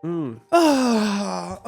Oh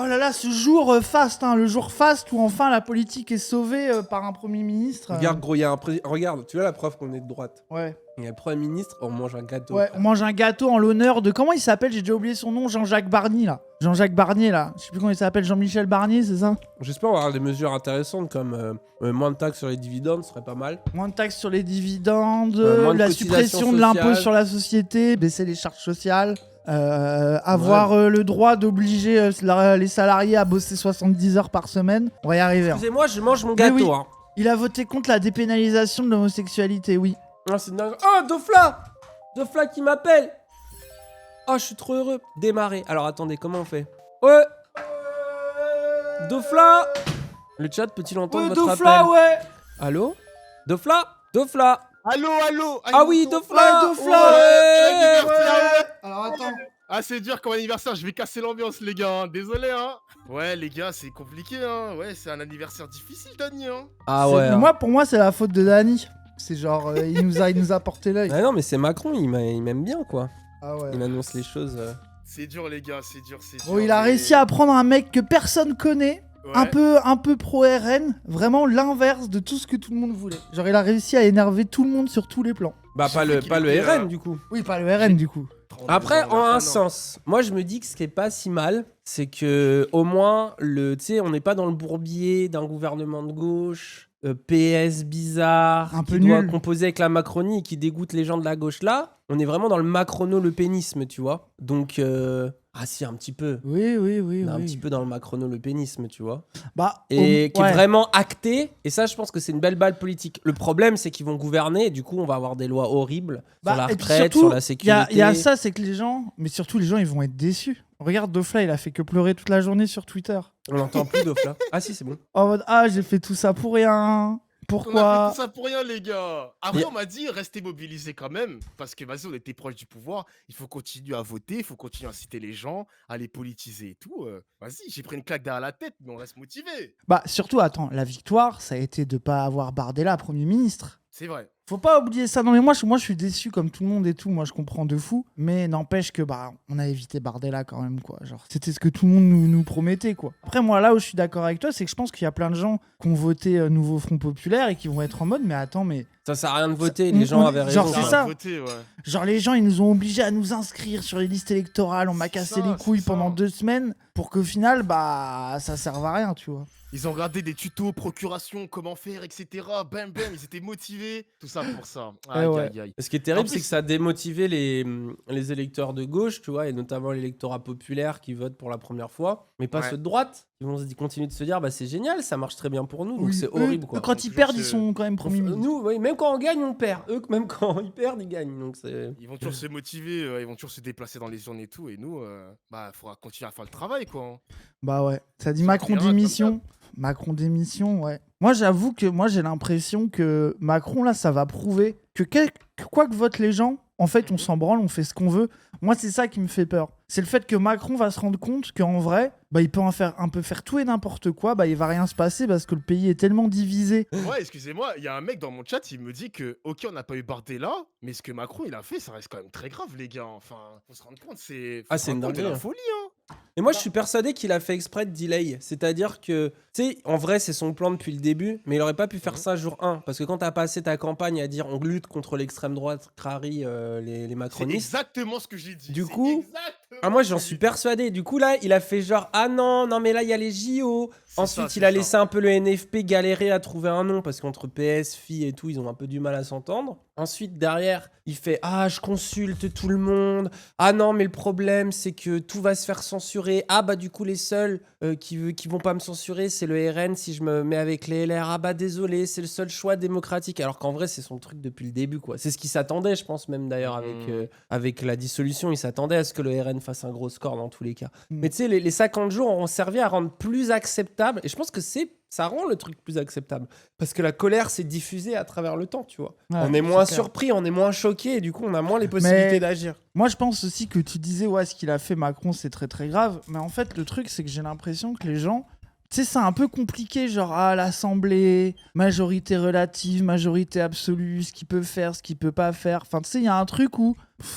là là, ce jour faste, hein, le jour faste où enfin la politique est sauvée par un Premier ministre. Regarde, gros, il y a un Regarde, tu vois la preuve qu'on est de droite. Ouais. Il y a le Premier ministre, on mange un gâteau. Ouais, on mange un gâteau en l'honneur de... Comment il s'appelle? J'ai déjà oublié son nom, Jean-Jacques Barnier, là. Jean-Jacques Barnier, là. Je sais plus comment il s'appelle, Jean-Michel Barnier, c'est ça? J'espère avoir des mesures intéressantes comme moins de taxes sur les dividendes, ce serait pas mal. Moins de taxes sur les dividendes, moins de la cotisations suppression de l'impôt sociales. sur la société, baisser les charges sociales, avoir le droit d'obliger les salariés à bosser 70 heures par semaine. On va y arriver. Hein. Excusez-moi, je mange mon Mais gâteau. oui. Hein. Il a voté contre la dépénalisation de l'homosexualité, oui. Ah, c'est dingue. Oh, Dofla Dofla qui m'appelle. Oh, je suis trop heureux. Démarrer. Alors, attendez, comment on fait? Ouais. Dofla. Le chat peut-il entendre votre Dofla, appel? ouais. Allô? Dofla? Dofla? Allô. Ah oui, Dofla. Dofla. Ouais. Alors attends. Ah, c'est dur comme anniversaire, je vais casser l'ambiance, les gars. Hein. Désolé, hein. Ouais, les gars, c'est compliqué, hein. Ouais, c'est un anniversaire difficile, Dani, hein. Ah ouais. hein. Pour moi, c'est la faute de Dany. C'est genre, il nous a porté l'œil. Ah non, mais c'est Macron, il m'aime bien, quoi. Ah ouais. Il annonce les choses. C'est dur, les gars, c'est dur. Bon, il a réussi à prendre un mec que personne connaît. Ouais. Un peu pro-RN, vraiment l'inverse de tout ce que tout le monde voulait. Genre, il a réussi à énerver tout le monde sur tous les plans. Bah, pas le RN, du coup. Oui, pas le RN, du coup. Après, en un sens, moi je me dis que ce qui est pas si mal, c'est que au moins, tu sais, on n'est pas dans le bourbier d'un gouvernement de gauche, PS bizarre, Un qui peu doit nul. composer avec la Macronie et qui dégoûte les gens de la gauche là. On est vraiment dans le macrono-le-pénisme, tu vois. Donc, ah si, un petit peu. Oui. On est un petit peu dans le macrono-le-pénisme, tu vois. Bah, Et qui ouais. est vraiment acté. Et ça, je pense que c'est une belle balle politique. Le problème, c'est qu'ils vont gouverner. Et du coup, on va avoir des lois horribles sur la et puis retraite, surtout, sur la sécurité. Il y a ça, c'est que les gens, mais surtout les gens, ils vont être déçus. Regarde, Dofla, il a fait que pleurer toute la journée sur Twitter. On n'entend plus Dofla. Ah si, c'est bon. En mode, ah, j'ai fait tout ça pour rien. On a Pourquoi? fait tout ça pour rien, les gars. Après, on m'a dit, restez mobilisés quand même. Parce que, vas-y, on était proche du pouvoir. Il faut continuer à voter. Il faut continuer à inciter les gens, à les politiser et tout. Vas-y, j'ai pris une claque derrière la tête, mais on reste motivé. Bah, surtout, attends, la victoire, ça a été de pas avoir Bardella Premier ministre. C'est vrai. Faut pas oublier ça. Non, mais moi, je suis déçu comme tout le monde et tout. Moi, je comprends de fou. Mais n'empêche que, bah, on a évité Bardella quand même, quoi. Genre, c'était ce que tout le monde nous promettait, quoi. Après, moi, là où je suis d'accord avec toi, c'est que je pense qu'il y a plein de gens qui ont voté Nouveau Front Populaire et qui vont être en mode, mais attends, mais. Ça sert à rien de voter, On- les gens on- avaient genre, raison. c'est quoi. ça. Voter, ouais. Genre, les gens, ils nous ont obligés à nous inscrire sur les listes électorales. On m'a C'est cassé ça, les couilles c'est ça. pendant 2 semaines pour qu'au final, bah, ça serve à rien, tu vois. Ils ont regardé des tutos, procuration, comment faire, etc. Bam, ils étaient motivés. Tout ça pour ça. Aïe, ouais. aïe. Ce qui est terrible, En plus- c'est que ça a démotivé les électeurs de gauche, tu vois, et notamment l'électorat populaire qui vote pour la première fois, mais pas Ouais. ceux de droite. Ils vont continuer de se dire, bah c'est génial, ça marche très bien pour nous, donc Oui, c'est eux, horrible, quoi. Quand ils Toujours perdent, ils ce- sont quand même premiers ministres. Nous, oui, même quand on gagne, on perd. Eux, même quand ils perdent, ils gagnent, donc c'est... Ils vont toujours se motiver, ils vont toujours se déplacer dans les zones et tout. Et nous, bah, il faudra continuer à faire le travail, quoi. Hein. Bah ouais, ça dit Sur le Macron terrain, comme démission. Macron démission, ouais. Moi, j'avoue que moi, j'ai l'impression que Macron, là, ça va prouver que quoi que votent les gens, en fait, on s'en branle, on fait ce qu'on veut. Moi, c'est ça qui me fait peur. C'est le fait que Macron va se rendre compte qu'en vrai, bah, il peut faire tout et n'importe quoi, bah, il va rien se passer parce que le pays est tellement divisé. Ouais, excusez-moi, il y a un mec dans mon chat, il me dit que, ok, on n'a pas eu Bardella, mais ce que Macron il a fait, ça reste quand même très grave, les gars. Enfin, faut se rendre compte, c'est. Ah, c'est une de dinguerie, la hein. folie, hein. Et moi, je suis persuadé qu'il a fait exprès de delay. C'est-à-dire que, tu sais, en vrai, c'est son plan depuis le début, mais il aurait pas pu faire ça jour 1. Parce que quand t'as passé ta campagne à dire on lutte contre l'extrême droite, crari les C'est macronistes. exactement ce que j'ai dit. Du C'est coup, exactement Ah, moi, ce j'en que j'ai suis dit. persuadé. Du coup, là, il a fait genre, ah non, mais là, il y a les JO. C'est Ensuite, ça, il a c'est laissé ça. un peu le NFP galérer à trouver un nom parce qu'entre PS, filles et tout, ils ont un peu du mal à s'entendre. Ensuite, derrière, il fait, ah, je consulte tout le monde. Ah non, mais le problème, c'est que tout va se faire censurer. Ah, bah, du coup, les seuls qui vont pas me censurer, c'est le RN si je me mets avec les LR. Ah, bah, désolé, c'est le seul choix démocratique. Alors qu'en vrai, c'est son truc depuis le début, quoi. C'est ce qu'il s'attendait, je pense, même d'ailleurs, avec la dissolution. Il s'attendait à ce que le RN fasse un gros score dans tous les cas. Mais tu sais, les 50 jours ont servi à rendre plus acceptable. Et je pense que ça rend le truc plus acceptable. Parce que la colère s'est diffusée à travers le temps, tu vois. Ouais, on est moins c'est clair. surpris, on est moins choqué. Et du coup, on a moins les possibilités d'agir. Moi, je pense aussi que tu disais, ouais, ce qu'il a fait Macron, c'est très très grave. Mais en fait, le truc, c'est que j'ai l'impression que les gens, Tu sais, c'est un peu compliqué, genre, l'Assemblée, majorité relative, majorité absolue, ce qu'il peut faire, ce qu'il peut pas faire. Enfin, tu sais, il y a un truc où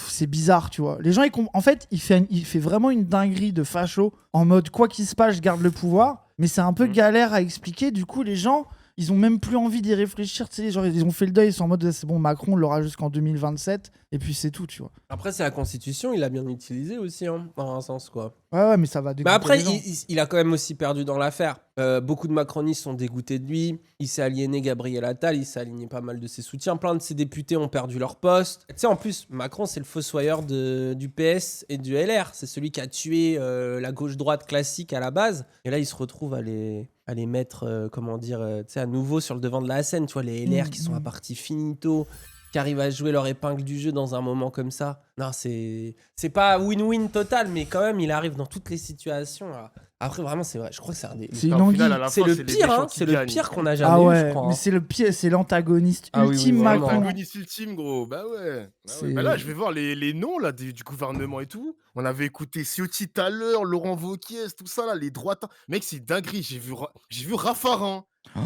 c'est bizarre, tu vois. Les gens, en fait, il fait vraiment une dinguerie de facho, en mode, quoi qu'il se passe, je garde le pouvoir. Mais c'est un peu galère à expliquer. Du coup, les gens, ils ont même plus envie d'y réfléchir. Tu sais, genre, ils ont fait le deuil, ils sont en mode, c'est bon, Macron, on l'aura jusqu'en 2027. Et puis, c'est tout, tu vois. Après, c'est la Constitution, il l'a bien utilisé aussi, hein, dans un sens, quoi. Ouais, mais ça va Mais dégoûter après, les gens. il a quand même aussi perdu dans l'affaire. Beaucoup de macronistes sont dégoûtés de lui. Il s'est aliéné Gabriel Attal, il s'est aligné pas mal de ses soutiens. Plein de ses députés ont perdu leur poste. Tu sais, en plus, Macron, c'est le fossoyeur du PS et du LR. C'est celui qui a tué la gauche-droite classique à la base. Et là, il se retrouve à les mettre, tu sais, à nouveau sur le devant de la scène. Tu vois, les LR qui sont à partie finito, qui arrivent à jouer leur épingle du jeu dans un moment comme ça. Non, c'est pas win-win total, mais quand même, il arrive dans toutes les situations. Après, vraiment, c'est vrai. Je crois que c'est un des... C'est une Au anguille. final, à la C'est fin, le les pire, méchants hein. qui C'est le gagnent. pire qu'on a jamais Ah eu, ouais, je crois. mais c'est le pire, c'est l'antagoniste Ah oui, ultime, oui, vraiment. Macron. Antagoniste ultime, gros. Bah ouais. C'est- Bah là, je vais voir les noms là, du gouvernement et tout. On avait écouté Ciotti tout à l'heure, Laurent Wauquiez, tout ça là, les droites. Mec, c'est dinguerie. J'ai vu Raffarin.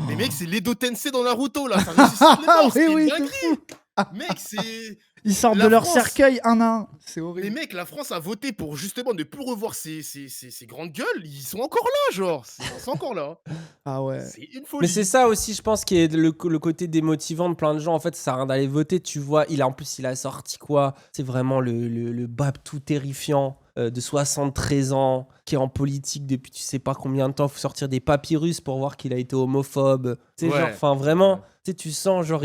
Mais mec, c'est l'Edo Tensei dans Naruto là. Ça ressuscite les Ah morts. oui, C'est une oui, de dinguerie. fou. Mec, c'est. Ils sortent La de leur France. cercueil un à un. C'est Mais horrible. mec, la France a voté pour justement ne plus revoir ces grandes gueules. Ils sont encore là, genre. Ils sont encore là. Ah ouais. C'est une folie. Mais c'est ça aussi, je pense, qui est le côté démotivant de plein de gens. En fait, ça sert à rien d'aller voter. Tu vois, il a sorti quoi? C'est vraiment le bab tout terrifiant de 73 ans qui est en politique depuis tu sais pas combien de temps. Faut sortir des papyrus pour voir qu'il a été homophobe. Tu sais, Ouais. genre, enfin vraiment. Tu sais, tu sens, genre,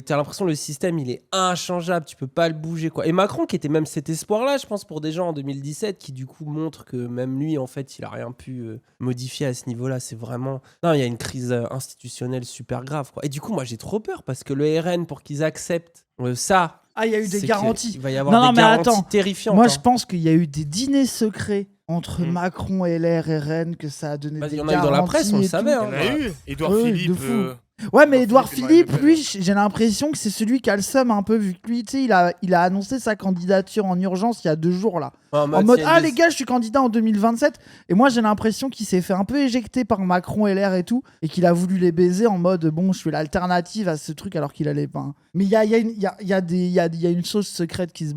t'as l'impression que le système, il est inchangeable, tu peux pas le bouger, quoi. Et Macron, qui était même cet espoir-là, je pense, pour des gens en 2017, qui du coup montre que même lui, en fait, il a rien pu modifier à ce niveau-là. C'est vraiment... Non, il y a une crise institutionnelle super grave, quoi. Et du coup, moi, j'ai trop peur, parce que le RN, pour qu'ils acceptent ça... Ah, il y a eu des c'est garanties. qu'il va y avoir des mais garanties attends. terrifiantes. Moi, hein. je pense qu'il y a eu des dîners secrets entre Mm. Macron, LR et Rennes, que ça a donné Bah, des il y en a eu dans la presse, on le garanties et savait. tout. hein. Il y en a eu. Édouard Oui, de Philippe. fou. Ouais, mais Édouard Philippe et Marine Philippe, Le Pen, lui, j'ai l'impression que c'est celui qui a le seum un peu, vu que lui, tu sais, il a annoncé sa candidature en urgence il y a 2 jours, là. En mode, les gars, je suis candidat en 2027. Et moi, j'ai l'impression qu'il s'est fait un peu éjecter par Macron, LR et tout, et qu'il a voulu les baiser en mode, bon, je suis l'alternative à ce truc alors qu'il allait pas. Hein. Mais il y a une chose secrète qui se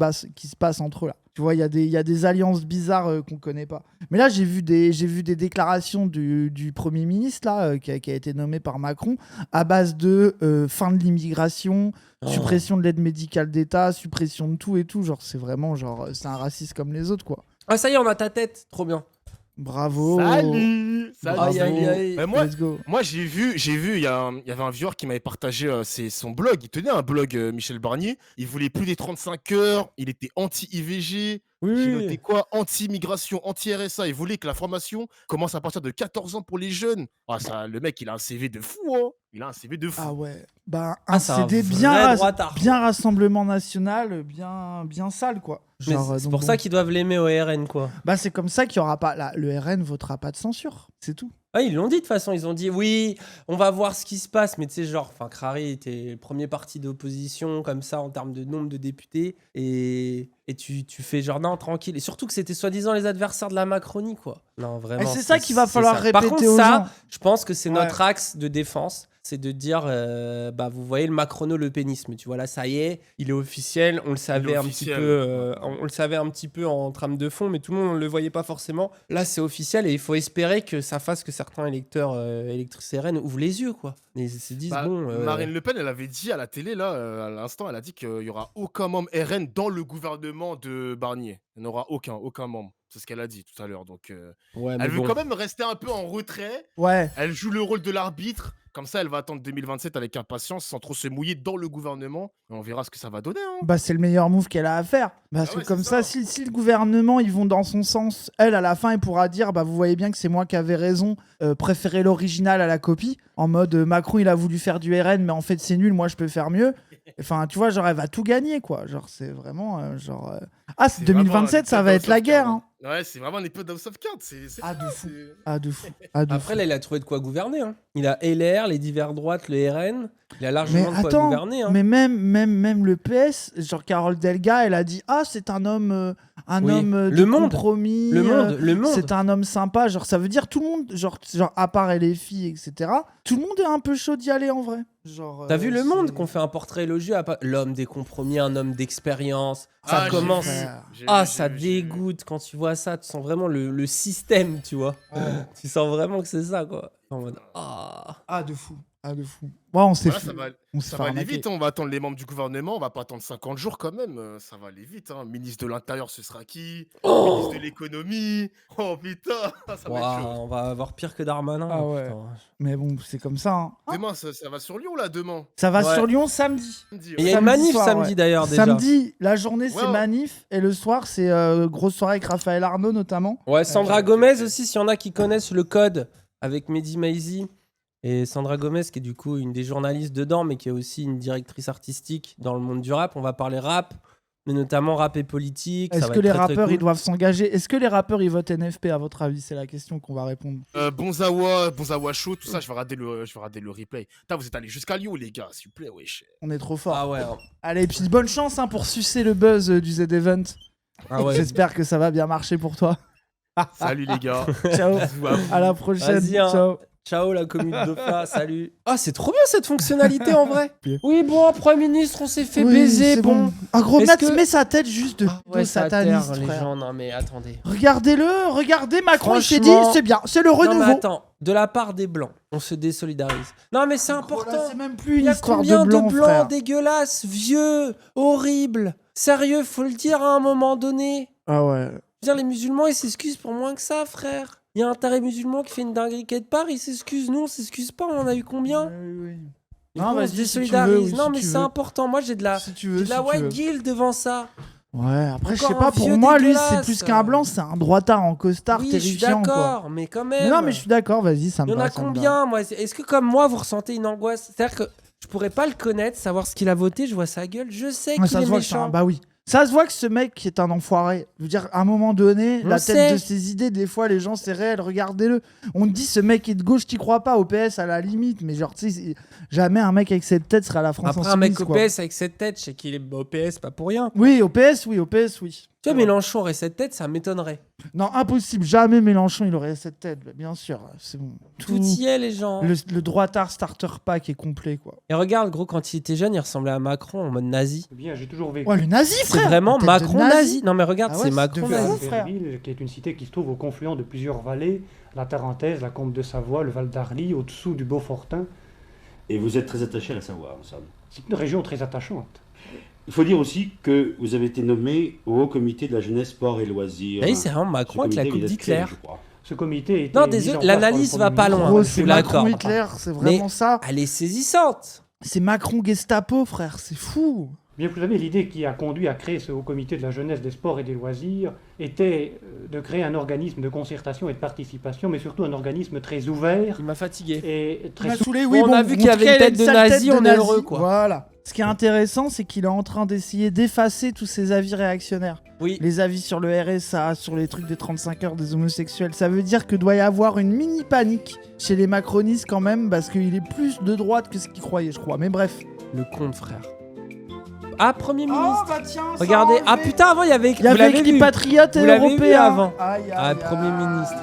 passe entre eux, là. Tu vois, il y a des alliances bizarres qu'on connaît pas. Mais là, j'ai vu des déclarations du Premier ministre là, qui a été nommé par Macron à base de fin de l'immigration, suppression de l'aide médicale d'État, suppression de tout et tout. Genre, c'est vraiment c'est un raciste comme les autres, quoi. Ah, ça y est, on a ta tête. Trop bien. Bravo. Salut. Bravo. Aïe, aïe, aïe. Moi, Let's go. Moi, j'ai vu, il y avait un viewer qui m'avait partagé son blog. Il tenait un blog, Michel Barnier. Il voulait plus des 35 heures. Il était anti-IVG. Oui, J'ai oui. noté quoi? Anti-migration, anti-RSA. Il voulait que la formation commence à partir de 14 ans pour les jeunes. Ah, ça, le mec, il a un CV de fou, hein. Il a un CV de fou. Ah ouais. Bah, Ah, un c'est un CD vrai droitard. bien Rassemblement National, bien sale, quoi. Mais Genre, c'est donc pour bon. ça qu'ils doivent l'aimer au RN, quoi. Bah, c'est comme ça qu'il y aura pas. Le RN votera pas de censure. C'est tout. Ah, ils l'ont dit de toute façon, ils ont dit oui, on va voir ce qui se passe, mais tu sais, genre, Crary était le premier parti d'opposition, comme ça, en termes de nombre de députés, et tu fais genre, non, tranquille, et surtout que c'était soi-disant les adversaires de la Macronie, quoi. Non, vraiment. Et c'est ça qu'il va falloir ça. répéter Par contre, aux ça, gens. je pense que c'est Ouais. notre axe de défense, c'est de dire, bah, vous voyez le macrono-le-pénisme, tu vois, là, ça y est, il est officiel, on le savait un petit officiel. peu, on le savait un petit peu en trame de fond, mais tout le monde ne le voyait pas forcément. Là, c'est officiel, et il faut espérer que ça fasse que certains électeurs, électrices RN ouvrent les yeux, quoi. Et ils se disent, Bah, bon... Marine Le Pen, elle avait dit à la télé, là, à l'instant, elle a dit qu'il y aura aucun membre RN dans le gouvernement de Barnier. Il n'y en aura aucun membre. C'est ce qu'elle a dit tout à l'heure. Donc, ouais, mais elle veut bon. quand même rester un peu en retrait. Ouais. Elle joue le rôle de l'arbitre. Comme ça, elle va attendre 2027 avec impatience, sans trop se mouiller dans le gouvernement. Et on verra ce que ça va donner. Hein. Bah, c'est le meilleur move qu'elle a à faire. Parce que ouais, comme c'est ça, ça. si le gouvernement, ils vont dans son sens, elle, à la fin, elle pourra dire, bah, vous voyez bien que c'est moi qui avais raison, préférez l'original à la copie. En mode, Macron, il a voulu faire du RN, mais en fait, c'est nul, moi, je peux faire mieux. Enfin, tu vois, genre, elle va tout gagner, quoi. Genre, c'est vraiment, Ah, C'est 2027, vraiment ça va être la guerre, hein. Ouais, c'est vraiment un épisode d'House of Cards. Ah, de ça, fou. c'est- Ah, de fou. Ah, de Après, fou. là, il a trouvé de quoi gouverner. Hein. Il a LR, les divers droites, le RN. Il a largement Mais de quoi attends, gouverner. Hein. mais même le PS, genre Carole Delga, elle a dit ah c'est un homme, Oui. de Le monde. compromis, Le monde. c'est un homme sympa, genre ça veut dire tout le monde, genre à part les filles etc. Tout le monde est un peu chaud d'y aller en vrai. Genre. T'as vu Le Monde c'est- qu'on fait un portrait élogieux à l'homme des compromis, un homme d'expérience. Ah, Ça j'ai commence. vu, Ah, j'ai Ah, vu, ça j'ai vu, j'ai vu. dégoûte quand tu vois ça. Tu sens vraiment le système, tu vois. Tu sens vraiment que c'est ça, quoi. En mode, Ah de fou. Ah de fou. Ouais, on s'est Voilà, fait- ça va, on se ça fait va aller arnaquer. vite, hein. On va attendre les membres du gouvernement, on va pas attendre 50 jours quand même, ça va aller vite. Hein. Ministre de l'Intérieur, ce sera qui? Ministre de l'Économie. Oh putain, ça va être chaud. on va avoir pire que Darmanin. Ah ouais. putain. Mais bon, c'est comme ça. Hein. Demain, ça va sur Lyon là, demain. Ça va Ouais. sur Lyon samedi. Samedi, Et il y a ouais. une Samedi manif soir, samedi ouais. d'ailleurs déjà. Samedi, la journée c'est Ouais. manif et le soir c'est grosse soirée avec Raphaël Arnaud notamment. Ouais, Sandra ok, Gomez ok. aussi, s'il y en a qui connaissent le code avec Mehdi Maizi. Et Sandra Gomez, qui est du coup une des journalistes dedans, mais qui est aussi une directrice artistique dans le monde du rap. On va parler rap, mais notamment rap et politique. ça Est-ce va que être les très, très rappeurs cool. ils doivent s'engager? Est-ce que les rappeurs ils votent NFP à votre avis? C'est la question qu'on va répondre. Bonzawa Show, tout ça, je vais regarder le replay. Putain, vous êtes allés jusqu'à Lyon, les gars, s'il vous plaît, wesh. On est trop fort. Ah ouais, hein. Allez, puis bonne chance hein, pour sucer le buzz du Z-Event. Ah ouais. J'espère que ça va bien marcher pour toi. Salut les gars. Ciao, Bisous à vous. à la prochaine. Vas-y, hein. Ciao. Ciao la commune d'Ofa, salut. Ah, c'est trop bien cette fonctionnalité en vrai. Oui, bon, Premier ministre, on s'est fait Oui, baiser, c'est bon. Un gros Est-ce Nats que- met sa tête juste de Ouais, ça sataniste, atterre, les frère. gens, non mais attendez. Regardez-le, regardez Macron, il s'est dit Franchement- c'est bien, c'est le Non mais renouveau. attends, de la part des blancs, on se désolidarise. Non mais c'est Gros, là, important. c'est même plus Il une y a histoire combien de blanc, frère. dégueulasses, vieux, horribles. Sérieux, faut le dire à un moment donné. Ah ouais. Je veux dire, les musulmans, ils s'excusent pour moins que ça, frère. Il y a un taré musulman qui fait une dinguerie quelque part, il s'excuse. Nous, on s'excuse pas, on en a eu combien? Oui. Du Non, coup, on vas-y, se si tu désolidarise. veux, oui, non, si mais tu c'est veux. important. Moi, j'ai de la, Si tu veux, j'ai de la si tu white veux. guild devant ça. Ouais, après, je Encore sais un pas, pour vieux moi, lui, c'est dégueulasse. plus qu'un blanc, c'est un droitard en costard Oui, je suis terrifiant, quoi. d'accord, mais quand même. Mais non, mais je suis d'accord, vas-y, ça me Il y en va. a ça me va. combien, moi? Est-ce que, comme moi, vous ressentez une angoisse? C'est-à-dire que je pourrais pas le connaître, savoir ce qu'il a voté, je vois sa gueule, je sais Ouais, qu'il ça est se voit que c'est un... méchant. Bah oui. Ça se voit que ce mec est un enfoiré. Je veux dire, à un moment donné, On la sait. tête de ses idées, des fois, les gens, c'est réel, regardez-le. On te dit, ce mec est de gauche, t'y crois pas, au PS à la limite, mais genre, tu sais, jamais un mec avec cette tête sera à la France Après, un mec insoumise, au quoi. PS avec cette tête, je sais qu'il est au PS, pas pour rien. Oui, au PS, oui. Tu vois, Mélenchon aurait cette tête, ça m'étonnerait. Non, impossible. Jamais Mélenchon, il aurait cette tête. Bah, bien sûr, c'est bon. Tout y est, les gens. Le droitard starter pack est complet, quoi. Et regarde, gros, quand il était jeune, il ressemblait à Macron en mode nazi. Eh bien, j'ai toujours vécu Ouais, le nazi, C'est frère. vraiment Tête de Macron nazi. Non, mais regarde, Ah ouais, c'est c'est Macron de nazi. fou. frère. Verville, qui est une cité qui se trouve au confluent de plusieurs vallées, la Tarentaise, la Combe de Savoie, le Val d'Arly, au-dessous du Beaufortin. Et vous êtes très attaché à la Savoie, me semble. C'est une région très attachante. Il faut dire aussi que vous avez été nommé au Haut Comité de la Jeunesse, Sport et Loisirs. Ah oui, c'est vraiment Macron avec la coupe d'Hitler. Je crois. Ce comité était Non, mis désolé, en place par le l'analyse Premier va pas ministre. loin. Gros, je suis c'est d'accord. Macron Hitler, c'est vraiment ça. Elle est saisissante. C'est Macron Gestapo, frère, c'est fou. Bien, vous savez, l'idée qui a conduit à créer ce Haut Comité de la Jeunesse, des Sports et des Loisirs était de créer un organisme de concertation et de participation, mais surtout un organisme très ouvert Il m'a fatigué. et Il très m'a souple. saoulé, oui, On bon, a vu en qu'il y tout avait cas, une il a tête de sale nazi, on est heureux, quoi. Voilà. Ce qui est intéressant, c'est qu'il est en train d'essayer d'effacer tous ses avis réactionnaires. Oui. Les avis sur le RSA, sur les trucs des 35 heures des homosexuels. Ça veut dire que doit y avoir une mini panique chez les macronistes quand même, parce qu'il est plus de droite que ce qu'ils croyaient, je crois. Mais bref. Le con, frère. Ah, Premier ministre. bah tiens, ça Regardez. a Ah enlevé. putain, avant, il y avait Il y vous avait l'avez écrit vu patriote et Vous l'avez vu européen. avant. Aïe, aïe, Ah, aïe. Premier ministre.